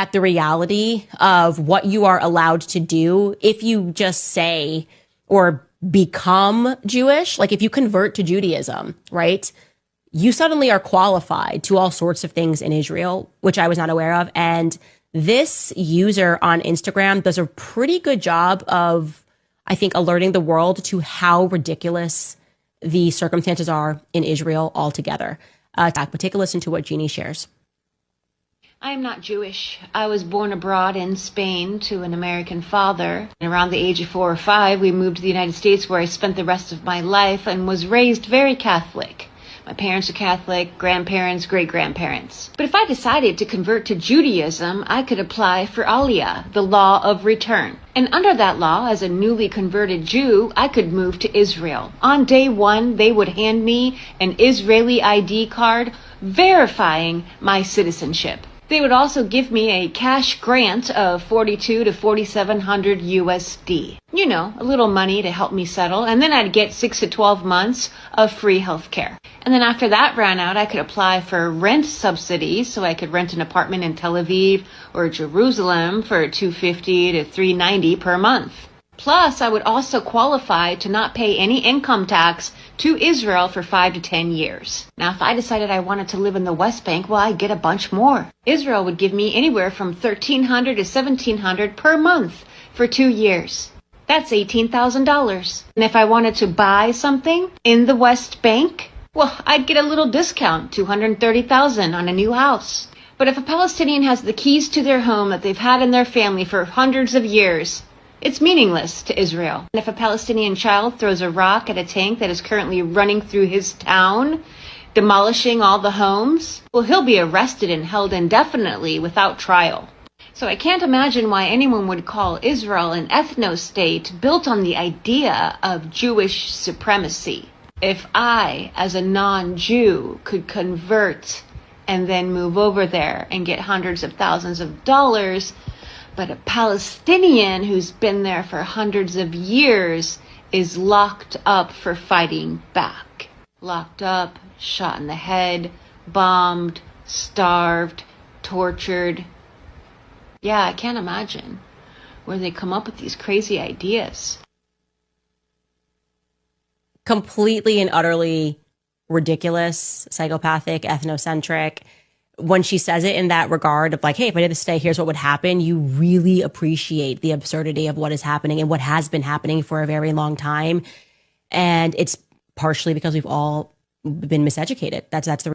at the reality of what you are allowed to do if you just say or become Jewish. Like if you convert to Judaism, right? You suddenly are qualified to all sorts of things in Israel, which I was not aware of. And this user on Instagram does a pretty good job of, I think, alerting the world to how ridiculous the circumstances are in Israel altogether. But take a listen to what Jeannie shares. I am not Jewish. I was born abroad in Spain to an American father. And around the age of 4 or 5, we moved to the United States, where I spent the rest of my life and was raised very Catholic. My parents are Catholic, grandparents, great-grandparents. But if I decided to convert to Judaism, I could apply for Aliyah, the law of return. And under that law, as a newly converted Jew, I could move to Israel. On day 1, they would hand me an Israeli ID card verifying my citizenship. They would also give me a cash grant of $4,200 to $4,700 USD. You know, a little money to help me settle, and then I'd get 6 to 12 months of free health care. And then after that ran out, I could apply for rent subsidies, so I could rent an apartment in Tel Aviv or Jerusalem for $250 to $390 per month. Plus, I would also qualify to not pay any income tax to Israel for 5 to 10 years. Now, if I decided I wanted to live in the West Bank, well, I'd get a bunch more. Israel would give me anywhere from $1,300 to $1,700 per month for 2 years. That's $18,000. And if I wanted to buy something in the West Bank, well, I'd get a little discount, $230,000 on a new house. But if a Palestinian has the keys to their home that they've had in their family for hundreds of years, it's meaningless to Israel. And if a Palestinian child throws a rock at a tank that is currently running through his town, demolishing all the homes, well, he'll be arrested and held indefinitely without trial. So I can't imagine why anyone would call Israel an ethno-state built on the idea of Jewish supremacy. If I, as a non-Jew, could convert and then move over there and get hundreds of thousands of dollars, but a Palestinian who's been there for hundreds of years is locked up for fighting back. Locked up, shot in the head, bombed, starved, tortured. Yeah, I can't imagine where they come up with these crazy ideas. Completely and utterly ridiculous, psychopathic, ethnocentric. When she says it in that regard of like, hey, if I did this today, here's what would happen, you really appreciate the absurdity of what is happening and what has been happening for a very long time. And it's partially because we've all been miseducated. That's the